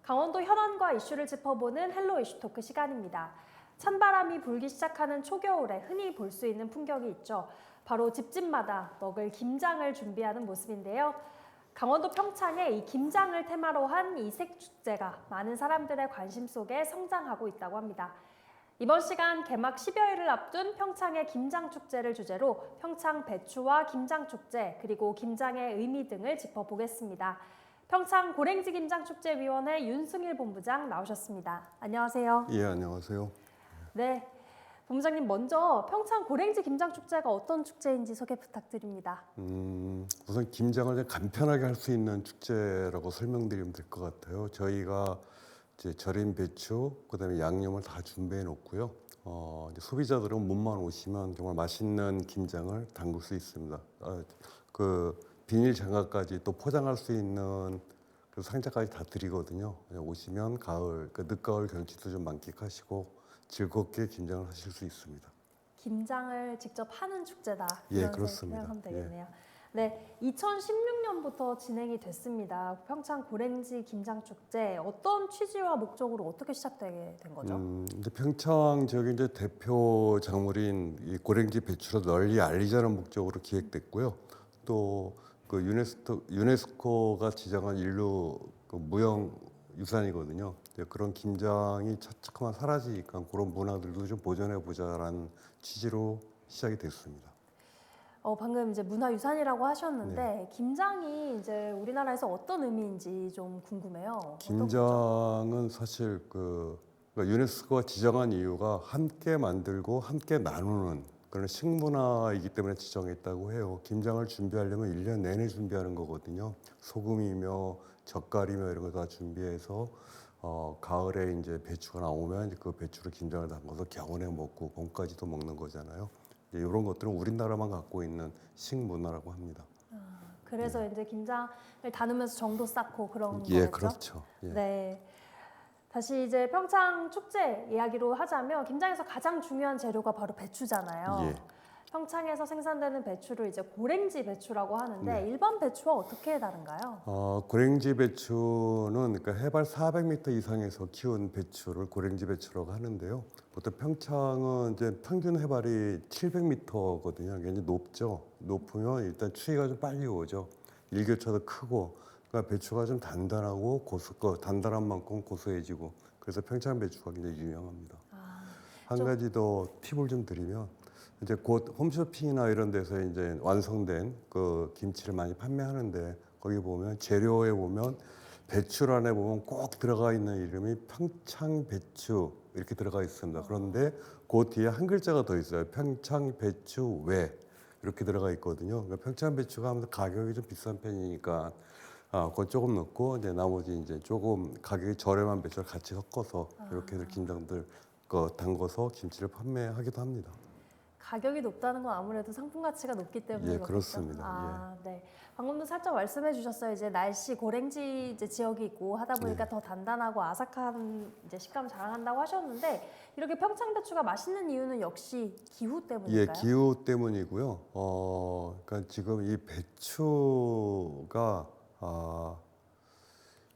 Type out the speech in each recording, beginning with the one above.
강원도 현안과 이슈를 짚어보는 헬로 이슈 토크 시간입니다. 찬바람이 불기 시작하는 초겨울에 흔히 볼 수 있는 풍경이 있죠. 바로 집집마다 먹을 김장을 준비하는 모습인데요. 강원도 평창에 이 김장을 테마로 한 이색 축제가 많은 사람들의 관심 속에 성장하고 있다고 합니다. 이번 시간 개막 10여일을 앞둔 평창의 김장축제를 주제로 평창 배추와 김장축제 그리고 김장의 의미 등을 짚어보겠습니다. 평창 고랭지 김장축제위원회 윤승일 본부장 나오셨습니다. 안녕하세요. 예, 안녕하세요. 네, 본부장님 먼저 평창 고랭지 김장축제가 어떤 축제인지 소개 부탁드립니다. 우선 김장을 좀 간편하게 할 수 있는 축제라고 설명드리면 될 것 같아요. 저희가 이제 절인 배추, 그다음에 양념을 다 준비해 놓고요. 이제 소비자들은 몸만 오시면 정말 맛있는 김장을 담글 수 있습니다. 그 비닐 장갑까지 또 포장할 수 있는 그 상자까지 다 드리거든요. 오시면 가을, 그 늦가을 경치도 좀 만끽하시고 즐겁게 김장을 하실 수 있습니다. 김장을 직접 하는 축제다. 예, 그렇습니다. 생각하면 되겠네요. 네, 2016년부터 진행이 됐습니다. 평창 고랭지 김장축제 어떤 취지와 목적으로 어떻게 시작되게 된 거죠? 이제 평창 지역의 이제 대표 작물인 이 고랭지 배추를 널리 알리자는 목적으로 기획됐고요. 또 그 유네스코가 지정한 인류 그 무형 유산이거든요. 이제 그런 김장이 차츰 사라지니까 그런 문화들도 좀 보존해 보자라는 취지로 시작이 됐습니다. 방금 이제 문화유산이라고 하셨는데 김장이 이제 우리나라에서 어떤 의미인지 좀 궁금해요. 어떤 거죠? 김장은 사실 그러니까 유네스코가 지정한 이유가 함께 만들고 함께 나누는 그런 식문화이기 때문에 지정했다고 해요. 김장을 준비하려면 1년 내내 준비하는 거거든요. 소금이며 젓갈이며 이런 거 다 준비해서 가을에 이제 배추가 나오면 이제 그 배추를 김장을 담가서 겨울에 먹고 봄까지도 먹는 거잖아요. 이런 것들은 우리나라만 갖고 있는 식문화라고 합니다. 그래서 이제 김장을 다누면서 정도 쌓고 그런 예, 거겠죠? 그렇죠. 예. 네. 다시 이제 평창 축제 이야기로 하자면 김장에서 가장 중요한 재료가 바로 배추잖아요. 예. 평창에서 생산되는 배추를 이제 고랭지 배추라고 하는데 네. 일반 배추와 어떻게 다른가요? 고랭지 배추는 그러니까 해발 400m 이상에서 키운 배추를 고랭지 배추라고 하는데요. 보통 평창은 이제 평균 해발이 700m거든요. 굉장히 높죠. 높으면 일단 추위가 좀 빨리 오죠. 일교차도 크고, 그러니까 배추가 좀 단단하고 단단한 만큼 고소해지고, 그래서 평창 배추가 굉장히 유명합니다. 한 가지 더 팁을 좀 드리면, 이제 곧 홈쇼핑이나 이런 데서 이제 완성된 그 김치를 많이 판매하는데 거기 보면 재료에 보면 배추란에 보면 꼭 들어가 있는 이름이 평창 배추 이렇게 들어가 있습니다. 그런데 그 뒤에 한 글자가 더 있어요. 평창 배추 외 이렇게 들어가 있거든요. 그러니까 평창 배추가 아무래도 가격이 좀 비싼 편이니까 그건 조금 넣고 이제 나머지 이제 조금 가격이 저렴한 배추를 같이 섞어서 이렇게 김장들 담궈서 김치를 판매하기도 합니다. 가격이 높다는 건 아무래도 상품 가치가 높기 때문에 예, 그렇겠죠? 그렇습니다. 네. 방금도 살짝 말씀해 주셨어요. 이제 날씨 고랭지 이제 지역이 있고 하다 보니까 더 단단하고 아삭한 이제 식감을 자랑한다고 하셨는데 이렇게 평창 배추가 맛있는 이유는 역시 기후 때문일까요? 예, 기후 때문이고요. 그러니까 지금 이 배추가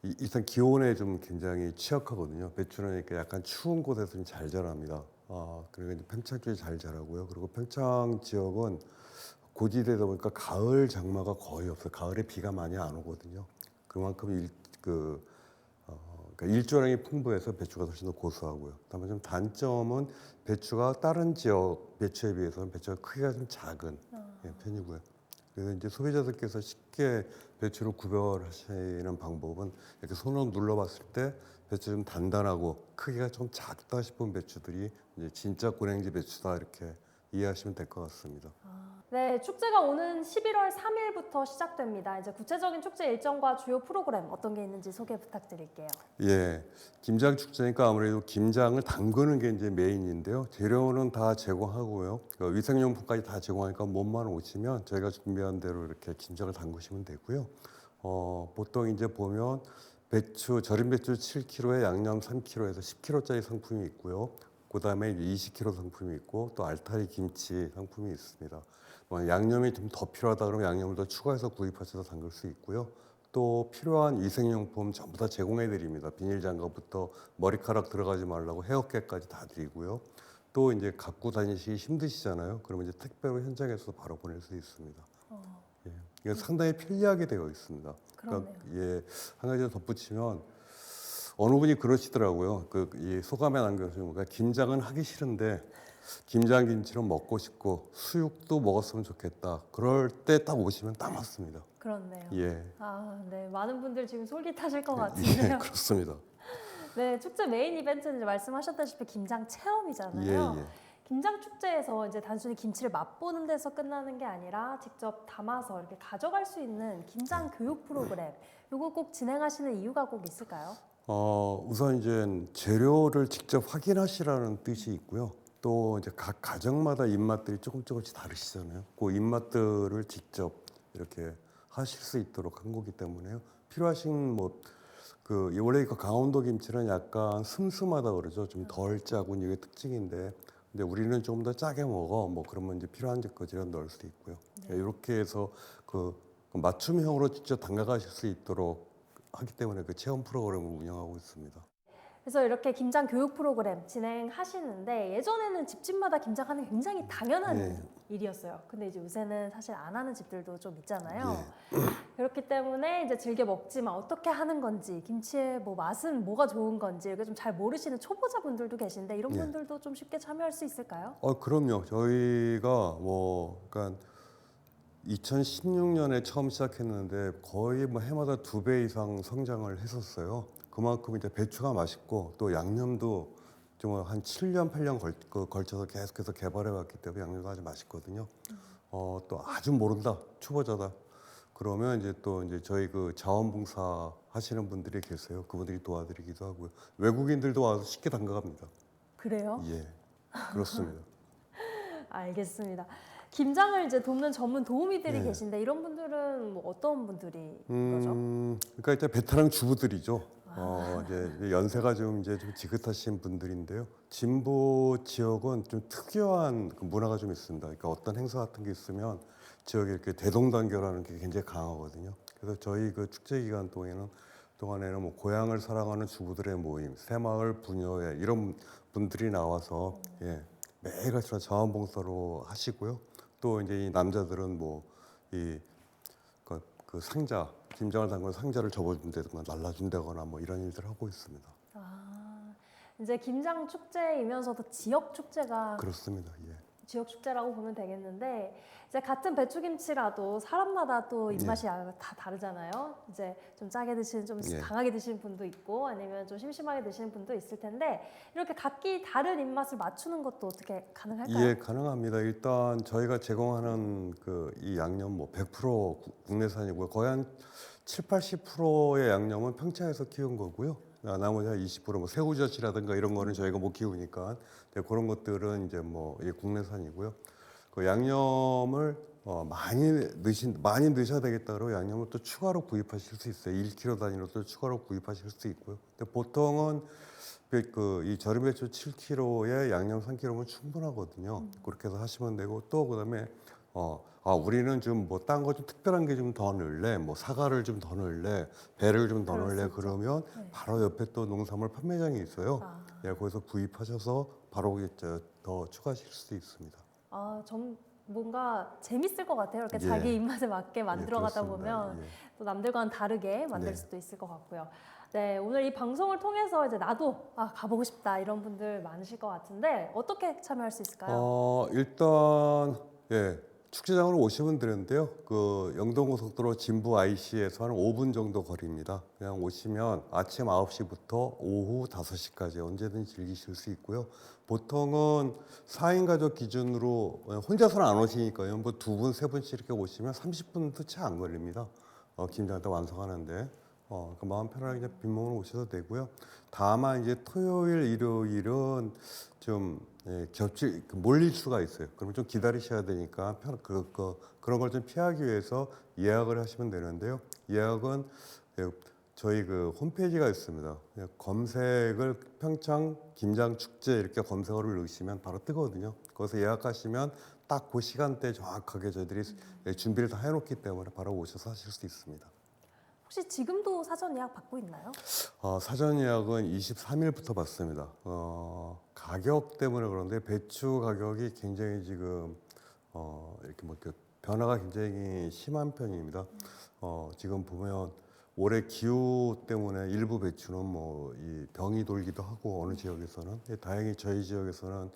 일단 기온에 좀 굉장히 취약하거든요. 배추는 이렇게 약간 추운 곳에서 좀 잘 자랍니다. 그리고 이제 평창 쪽이 잘 자라고요. 그리고 평창 지역은 고지대다 보니까 가을 장마가 거의 없어요. 가을에 비가 많이 안 오거든요. 그만큼 그러니까 일조량이 풍부해서 배추가 훨씬 더 고소하고요. 다만 좀 단점은 배추가 다른 지역 배추에 비해서는 배추가 크기가 좀 작은 편이고요. 그래서 이제 소비자들께서 쉽게 배추를 구별하시는 방법은 이렇게 손으로 눌러봤을 때 배추 좀 단단하고 크기가 좀 작다 싶은 배추들이 이제 진짜 고랭지 배추다 이렇게 이해하시면 될 것 같습니다. 네, 축제가 오는 11월 3일부터 시작됩니다. 이제 구체적인 축제 일정과 주요 프로그램 어떤 게 있는지 소개 부탁드릴게요. 예, 김장 축제니까 아무래도 김장을 담그는 게 이제 메인인데요. 재료는 다 제공하고요. 위생용품까지 다 제공하니까 몸만 오시면 저희가 준비한 대로 이렇게 김장을 담그시면 되고요. 보통 이제 보면 절인 배추 7kg에 양념 3kg에서 10kg짜리 상품이 있고요. 그다음에 20kg 상품이 있고 또 알타리 김치 상품이 있습니다. 양념이 좀 더 필요하다 그러면 양념을 더 추가해서 구입하셔서 담글 수 있고요. 또 필요한 위생용품 전부 다 제공해 드립니다. 비닐 장갑부터 머리카락 들어가지 말라고 헤어캡까지 다 드리고요. 또 이제 갖고 다니시기 힘드시잖아요. 그러면 이제 택배로 현장에서 바로 보낼 수 있습니다. 예, 이게 상당히 편리하게 되어 있습니다. 그러네요. 예, 한 가지 더 덧붙이면 어느 분이 그러시더라고요. 이 소감에 남겨주신 거가 김장은 하기 싫은데 김장김치는 먹고 싶고 수육도 먹었으면 좋겠다. 그럴 때 딱 오시면 딱 맞습니다. 그렇네요. 예, 아, 네. 많은 분들 지금 솔깃하실 것 예, 같은데요. 그렇습니다. 네, 축제 메인 이벤트는 이제 말씀하셨다시피 김장 체험이잖아요. 예, 예. 김장 축제에서 이제 단순히 김치를 맛보는 데서 끝나는 게 아니라 직접 담아서 이렇게 가져갈 수 있는 김장 교육 프로그램, 요거 꼭 진행하시는 이유가 꼭 있을까요? 우선 이제 재료를 직접 확인하시라는 뜻이 있고요. 또 이제 각 가정마다 입맛들이 조금씩 다르시잖아요. 그 입맛들을 직접 이렇게 하실 수 있도록 한 거기 때문에요. 필요하신 원래 그 강원도 김치는 약간 슴슴하다 그러죠. 좀 덜 짜고 이게 특징인데, 근데 우리는 조금 더 짜게 먹어. 뭐 그러면 이제 필요한 것들은 넣을 수 있고요. 이렇게 해서 그 맞춤형으로 직접 담가가실 수 있도록 하기 때문에 그 체험 프로그램을 운영하고 있습니다. 그래서 이렇게 김장 교육 프로그램 진행하시는데 예전에는 집집마다 김장하는 게 굉장히 당연한 예. 일이었어요. 근데 이제 요새는 사실 안 하는 집들도 좀 있잖아요. 예. 그렇기 때문에 이제 즐겨 먹지만 어떻게 하는 건지, 김치의 뭐 맛은 뭐가 좋은 건지 이렇게 좀 잘 모르시는 초보자분들도 계신데 이런 예. 분들도 좀 쉽게 참여할 수 있을까요? 그럼요. 저희가 그러니까 2016년에 처음 시작했는데 거의 해마다 2배 이상 성장을 했었어요. 그만큼 이제 배추가 맛있고 또 양념도 좀 한 7년, 8년 걸쳐서 계속해서 개발해 왔기 때문에 양념도 아주 맛있거든요. 또 아주 모른다, 초보자다. 그러면 이제 저희 그 자원봉사 하시는 분들이 계세요. 그분들이 도와드리기도 하고요. 외국인들도 와서 쉽게 담가갑니다. 그래요? 예, 그렇습니다. 알겠습니다. 김장을 이제 돕는 전문 도우미들이 네. 계신데 이런 분들은 뭐 어떤 분들이 거죠? 그러니까 이제 베테랑 주부들이죠. 이제 연세가 좀 지긋하신 분들인데요. 진보 지역은 좀 특이한 그 문화가 좀 있습니다. 그러니까 어떤 행사 같은 게 있으면 지역에 이렇게 대동단결하는 게 굉장히 강하거든요. 그래서 저희 그 축제 기간 동안에는 뭐 고향을 사랑하는 주부들의 모임, 새마을 부녀회 이런 분들이 나와서 매일같이 자원봉사로 하시고요. 또 이제 이 남자들은 그 상자, 김장을 담근 상자를 접어준다거나 날라준다거나 뭐 이런 일들을 하고 있습니다. 아, 이제 김장 축제이면서도 지역 축제가 그렇습니다. 예. 지역 축제라고 보면 되겠는데 이제 같은 배추김치라도 사람마다 또 입맛이 다 다르잖아요. 이제 좀 짜게 드시는, 좀 예. 강하게 드시는 분도 있고 아니면 좀 심심하게 드시는 분도 있을 텐데 이렇게 각기 다른 입맛을 맞추는 것도 어떻게 가능할까요? 예, 가능합니다. 일단 저희가 제공하는 이 양념 100% 국내산이고요. 거의 한 7, 80%의 양념은 평창에서 키운 거고요. 나머지 한 20% 새우젓이라든가 이런 거는 저희가 못 키우니까 그런 것들은 이제 이게 국내산이고요. 그 양념을 많이 넣으셔야 되겠다 그러고 양념을 또 추가로 구입하실 수 있어요. 1kg 단위로 또 추가로 구입하실 수 있고요. 근데 보통은 이 절임배추 7kg에 양념 3kg면 충분하거든요. 그렇게 해서 하시면 되고 또 그다음에 우리는 좀 딴 거 좀 특별한 게 좀 더 넣을래, 사과를 좀 더 넣을래, 배를 좀 더 그럴 수 넣을래 있죠. 그러면 네. 바로 옆에 또 농산물 판매장이 있어요. 아. 예, 거기서 구입하셔서 바로 더 추가하실 수 있습니다. 좀 뭔가 재밌을 것 같아요. 이렇게 예. 자기 입맛에 맞게 만들어 가다 그렇습니다. 보면 예. 또 남들과는 다르게 만들 네. 수도 있을 것 같고요. 네, 오늘 이 방송을 통해서 이제 나도 가보고 싶다 이런 분들 많으실 것 같은데 어떻게 참여할 수 있을까요? 일단 축제장으로 오시면 되는데요. 그 영동고속도로 진부 IC에서 한 5분 정도 거리입니다. 그냥 오시면 아침 9시부터 오후 5시까지 언제든 즐기실 수 있고요. 보통은 4인 가족 기준으로 혼자서는 안 오시니까요. 2분, 3분씩 이렇게 오시면 30분도 채 안 걸립니다. 김장 다 완성하는데. 그 마음 편하게 그냥 빈몸으로 오셔도 되고요. 다만 이제 토요일, 일요일은 좀 몰릴 수가 있어요. 그러면 좀 기다리셔야 되니까 그런 걸 좀 피하기 위해서 예약을 하시면 되는데요. 예약은 저희 그 홈페이지가 있습니다. 그냥 검색을 평창 김장 축제 이렇게 검색어를 넣으시면 바로 뜨거든요. 거기서 예약하시면 딱 그 시간대 정확하게 저희들이 준비를 다 해놓기 때문에 바로 오셔서 하실 수 있습니다. 혹시 지금도 사전 예약 받고 있나요? 사전 예약은 23일부터 받습니다. 가격 때문에 그런데 배추 가격이 굉장히 지금 이렇게 뭐 이렇게 변화가 굉장히 심한 편입니다. 지금 보면 올해 기후 때문에 일부 배추는 뭐 이 병이 돌기도 하고 어느 지역에서는 다행히 저희 지역에서는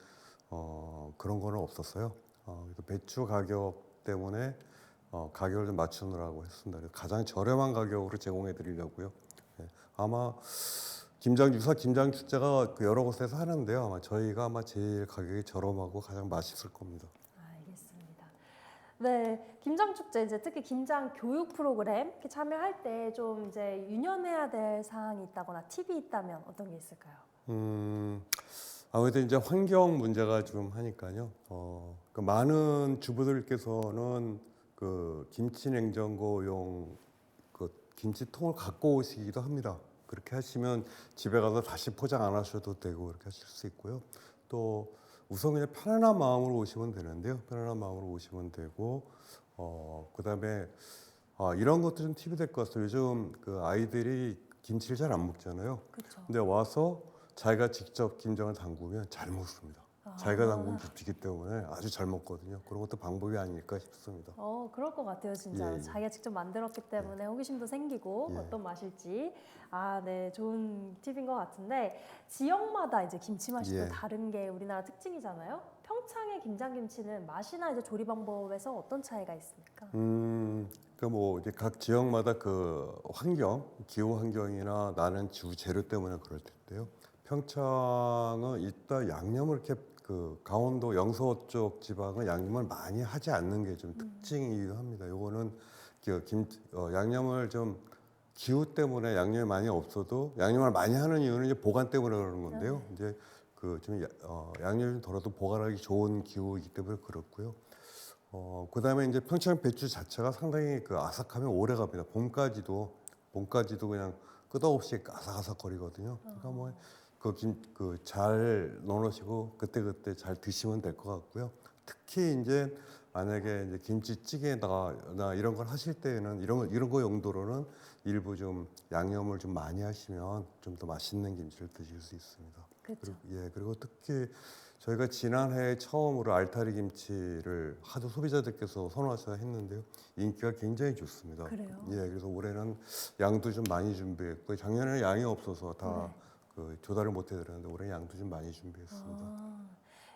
그런 거는 없었어요. 그래서 배추 가격 때문에 가격을 좀 맞추느라고 했습니다. 그래서 가장 저렴한 가격으로 제공해 드리려고요. 예, 아마 유사 김장 축제가 그 여러 곳에서 하는데요. 아마 저희가 아마 제일 가격이 저렴하고 가장 맛있을 겁니다. 알겠습니다. 네, 김장축제 이제 특히 김장 교육 프로그램 이렇게 참여할 때 좀 이제 유념해야 될 사항이 있다거나 팁이 있다면 어떤 게 있을까요? 아무래도 이제 환경 문제가 좀 하니까요. 그 많은 주부들께서는 그 김치 냉장고용 그 김치통을 갖고 오시기도 합니다. 그렇게 하시면 집에 가서 다시 포장 안 하셔도 되고 그렇게 하실 수 있고요. 또 우선 그냥 편안한 마음으로 오시면 되는데요. 편안한 마음으로 오시면 되고 그다음에 이런 것도 좀 팁이 될 것 같아요. 요즘 그 아이들이 김치를 잘 안 먹잖아요. 그렇죠. 근데 와서 자기가 직접 김장을 담그면 잘 먹습니다. 자기가 담근 김치기 때문에 아주 잘 먹거든요. 그런 것도 방법이 아닐까 싶습니다. 그럴 것 같아요, 진짜. 예. 자기가 직접 만들었기 때문에 호기심도 생기고 예. 어떤 맛일지. 네, 좋은 팁인 것 같은데 지역마다 이제 김치 맛이 예. 또 다른 게 우리나라 특징이잖아요. 평창의 김장김치는 맛이나 이제 조리 방법에서 어떤 차이가 있습니까? 그러니까 뭐 이제 각 지역마다 그 환경, 기후 환경이나 나는 주 재료 때문에 그럴 텐데요. 평창은 일단 양념을 이렇게 그 강원도 영서 쪽 지방은 양념을 많이 하지 않는 게 좀 특징이기도 합니다. 요거는 양념을 좀 기후 때문에 양념이 많이 없어도 양념을 많이 하는 이유는 이제 보관 때문에 그러는 건데요. 이제 그 좀 양념이 좀 덜어도 보관하기 좋은 기후이기 때문에 그렇고요. 그다음에 이제 평창 배추 자체가 상당히 그 아삭하면 오래 갑니다. 봄까지도 그냥 끄덕없이 아삭아삭거리거든요. 그러니까 뭐 잘 넣어놓으시고 그때그때 잘 드시면 될 것 같고요. 특히 이제 만약에 이제 김치찌개나 이런 걸 하실 때는 이런 거 용도로는 일부 좀 양념을 좀 많이 하시면 좀 더 맛있는 김치를 드실 수 있습니다. 그렇죠. 그리고 특히 저희가 지난해 처음으로 알타리 김치를 하도 소비자들께서 선호하셔서 했는데요. 인기가 굉장히 좋습니다. 그래요? 그래서 올해는 양도 좀 많이 준비했고 작년에는 양이 없어서 다 조달을 못 해드렸는데 올해 양도 좀 많이 준비했습니다.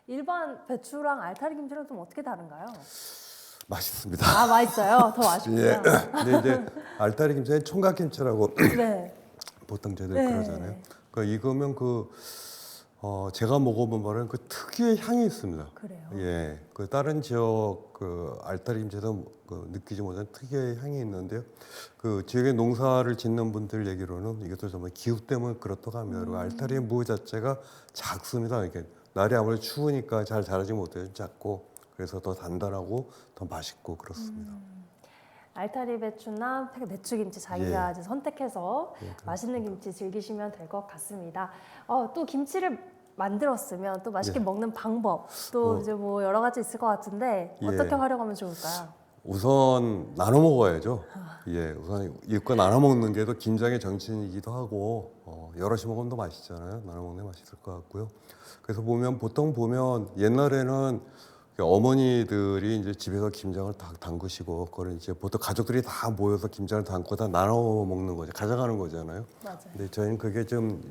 일반 배추랑 알타리 김치랑 좀 어떻게 다른가요? 맛있습니다. 맛있어요. 더 맛있구나. 근데 이제 알타리 김치는 총각김치라고 네. 보통 저희들 네. 그러잖아요. 그러니까 익으면 제가 먹어본 바는 그 특유의 향이 있습니다. 그래요? 그 다른 지역 그 알타리 김치에서 느끼지 못한 특유의 향이 있는데요. 그 지역에 농사를 짓는 분들 얘기로는 이것도 정말 기후 때문에 그렇다고 합니다. 그리고 알타리의 무 자체가 작습니다. 이렇게 날이 아무래도 추우니까 잘 자라지 못해서 작고 그래서 더 단단하고 더 맛있고 그렇습니다. 알타리 배추나 배추김치 자기가 이제 선택해서 맛있는 김치 즐기시면 될 것 같습니다. 또 김치를 만들었으면 또 맛있게 먹는 방법 또 이제 뭐 여러 가지 있을 것 같은데 어떻게 활용하면 좋을까요? 우선 나눠 먹어야죠. 우선 이거 나눠 먹는 게 또 김장의 정신이기도 하고 여럿이 먹으면 더 맛있잖아요. 나눠 먹는 게 맛있을 것 같고요. 그래서 보통 보면 옛날에는 어머니들이 이제 집에서 김장을 다 담그시고 그걸 이제 보통 가족들이 다 모여서 김장을 담고 다 나눠 먹는 거죠. 가져가는 거잖아요. 맞아요. 근데 저희는 그게 좀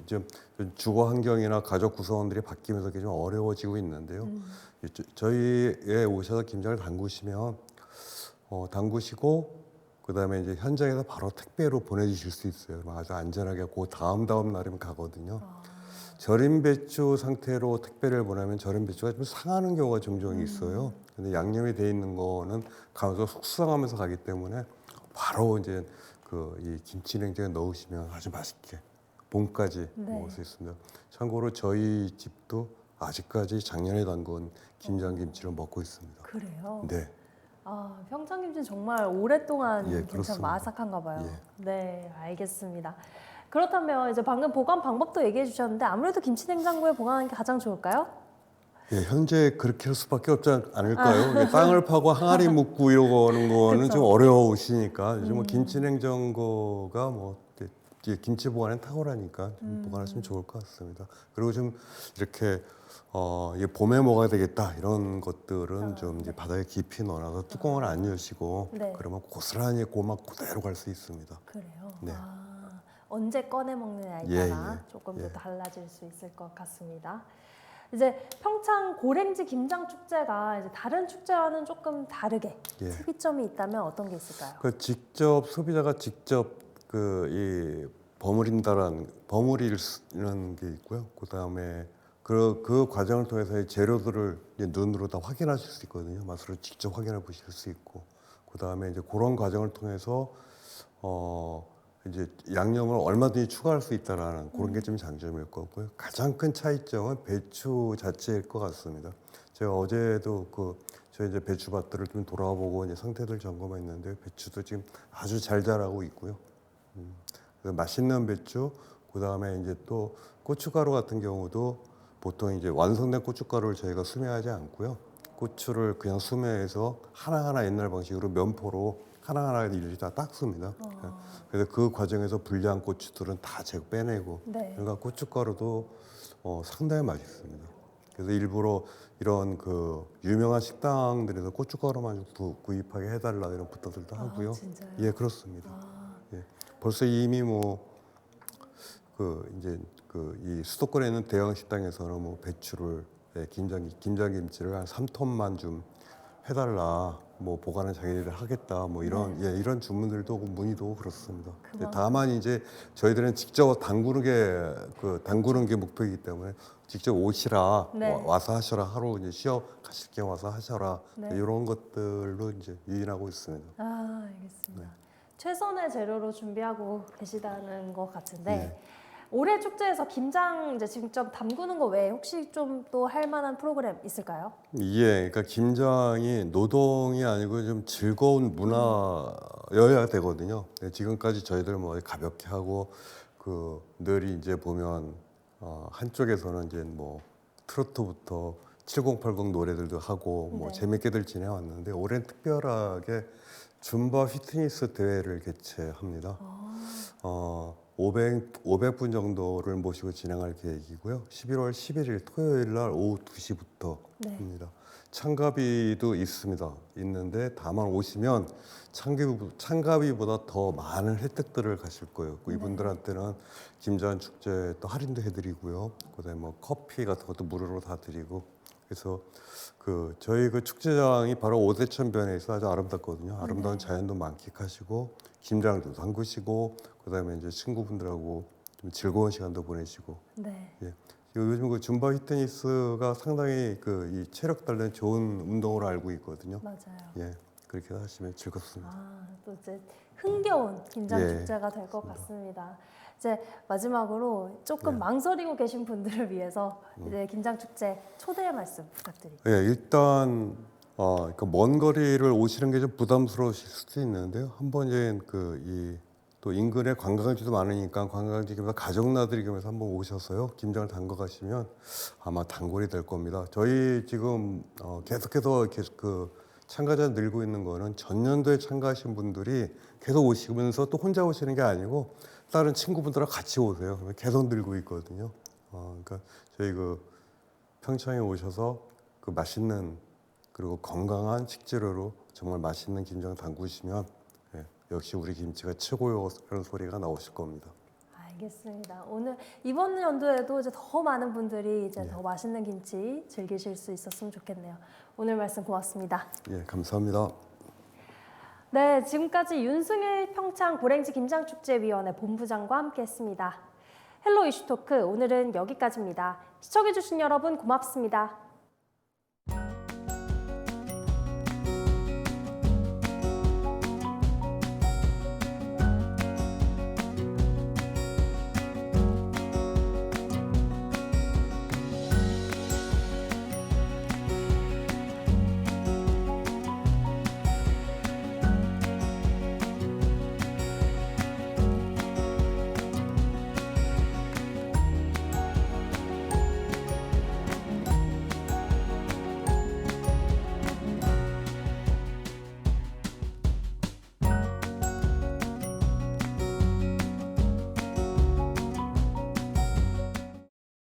주거 환경이나 가족 구성원들이 바뀌면서 그게 좀 어려워지고 있는데요. 저희에 오셔서 김장을 담그시면 담그시고 그다음에 이제 현장에서 바로 택배로 보내주실 수 있어요. 그럼 아주 안전하게 그 다음 날이면 가거든요. 절임 배추 상태로 택배를 보내면 절임 배추가 좀 상하는 경우가 종종 있어요. 근데 양념이 돼 있는 거는 가면서 숙성하면서 가기 때문에 바로 이제 이 김치 냉장고에 넣으시면 아주 맛있게 봄까지 먹을 수 있습니다. 참고로 저희 집도 아직까지 작년에 담근 김장김치를 먹고 있습니다. 그래요? 네. 평창김치는 정말 오랫동안 예, 괜찮 그렇습니다. 마삭한가 봐요. 예. 네, 알겠습니다. 그렇다면 이제 방금 보관 방법도 얘기해 주셨는데 아무래도 김치 냉장고에 보관하는 게 가장 좋을까요? 예, 현재 그렇게 할 수밖에 없지 않을까요? 이게 땅을 파고 항아리 묻고 이러는 거는 그쵸. 좀 어려우시니까 요즘 뭐 음. 김치 냉장고가 뭐 이제 김치 보관에 탁월하니까 좀 보관하시면 좋을 것 같습니다. 그리고 좀 이렇게 이게 봄에 먹어야 되겠다 이런 것들은 좀 이제 바닥에 깊이 넣어놔서 뚜껑을 안 여시고 네. 그러면 고스란히 고막 그대로 갈 수 있습니다. 그래요? 네. 언제 꺼내 먹느냐에 예, 따라 예, 조금 더 예. 달라질 수 있을 것 같습니다. 이제 평창 고랭지 김장 축제가 이제 다른 축제와는 조금 다르게 예. 특이점이 있다면 어떤 게 있을까요? 그 직접 소비자가 직접 그 이 버무리는 게 있고요. 그다음에 그 과정을 통해서 이 재료들을 이제 눈으로 다 확인하실 수 있거든요. 맛으로 직접 확인해 보실 수 있고, 그다음에 이제 그런 과정을 통해서 이제 양념을 얼마든지 추가할 수 있다라는 그런 게 좀 장점일 거고요. 가장 큰 차이점은 배추 자체일 것 같습니다. 제가 어제도 저희 이제 배추밭들을 좀 돌아보고 이제 상태들 점검했는데 배추도 지금 아주 잘 자라고 있고요. 그래서 맛있는 배추, 그다음에 이제 또 고춧가루 같은 경우도 보통 이제 완성된 고춧가루를 저희가 수매하지 않고요. 고추를 그냥 수매해서 하나하나 옛날 방식으로 면포로 하나하나 일일이 다 닦습니다. 그래서 그 과정에서 불리한 고추들은 다 제가 빼내고, 네. 그러니까 고춧가루도 상당히 맛있습니다. 그래서 일부러 이런 그 유명한 식당들에서 고춧가루만 구입하게 해달라 이런 부탁들도 하고요. 진짜요? 예, 그렇습니다. 예, 벌써 이미 이제 이 수도권에 있는 대형 식당에서는 뭐 배추를 김장김치를 한 3톤만 좀 해달라, 뭐 보관은 자기네들 하겠다, 뭐 이런 이런 주문들도 오고 문의도 오고 그렇습니다. 다만 이제 저희들은 직접 담그는 게 목표이기 때문에 직접 오시라, 네. 와서 하셔라, 하루 이제 쉬어 가실 겸 와서 하셔라, 네. 이런 것들로 이제 유인하고 있습니다. 알겠습니다. 최선의 재료로 준비하고 계시다는 것 같은데 네. 올해 축제에서 김장 이제 직접 담그는 거 외에 혹시 좀 또 할 만한 프로그램 있을까요? 예, 그러니까 김장이 노동이 아니고 좀 즐거운 문화여야 되거든요. 네, 지금까지 저희들 뭐 가볍게 하고 늘 이제 보면 한쪽에서는 이제 뭐 트로트부터 7080 노래들도 하고 뭐 네. 재밌게들 지내왔는데 올해는 특별하게 줌바 피트니스 대회를 개최합니다. 500분 정도를 모시고 진행할 계획이고요. 11월 11일 토요일 날 오후 2시부터 네. 합니다. 참가비도 있는데 다만 오시면 참가비보다 더 많은 혜택들을 가실 거예요. 이분들한테는 김장 축제 또 할인도 해드리고요. 그다음에 뭐 커피 같은 것도 무료로 다 드리고. 그래서 저희 축제장이 바로 오대천변에 있어 아주 아름답거든요. 아름다운 자연도 만끽하시고 김장도 담그시고 그다음에 이제 친구분들하고 좀 즐거운 시간도 보내시고. 네. 예. 요즘 줌바 피트니스가 상당히 이 체력 단련에 좋은 운동으로 알고 있거든요. 맞아요. 예. 그렇게 하시면 즐겁습니다. 또 이제 흥겨운 김장 예, 축제가 될 것 같습니다. 이제 마지막으로 조금 예. 망설이고 계신 분들을 위해서 이제 김장 축제 초대의 말씀 부탁드립니다. 예, 일단 그러니까 먼 거리를 오시는 게 좀 부담스러우실 수도 있는데요. 한번 이제 또 인근에 관광지도 많으니까 관광지 겸해서 가족나들이 겸해서 한번 오셔서요 김장을 담궈 가시면 아마 단골이 될 겁니다. 저희 지금 계속해서 참가자 늘고 있는 거는 전년도에 참가하신 분들이 계속 오시면서 또 혼자 오시는 게 아니고 다른 친구분들하고 같이 오세요. 그러면 계속 늘고 있거든요. 그러니까 저희 평창에 오셔서 맛있는 그리고 건강한 식재료로 정말 맛있는 김장 담그시면 역시 우리 김치가 최고요 그런 소리가 나오실 겁니다. 알겠습니다. 오늘 이번 연도에도 이제 더 많은 분들이 이제 더 맛있는 김치 즐기실 수 있었으면 좋겠네요. 오늘 말씀 고맙습니다. 예, 감사합니다. 네, 지금까지 윤승일 평창 고랭지 김장축제위원회 본부장과 함께했습니다. 헬로 이슈토크 오늘은 여기까지입니다. 시청해주신 여러분 고맙습니다.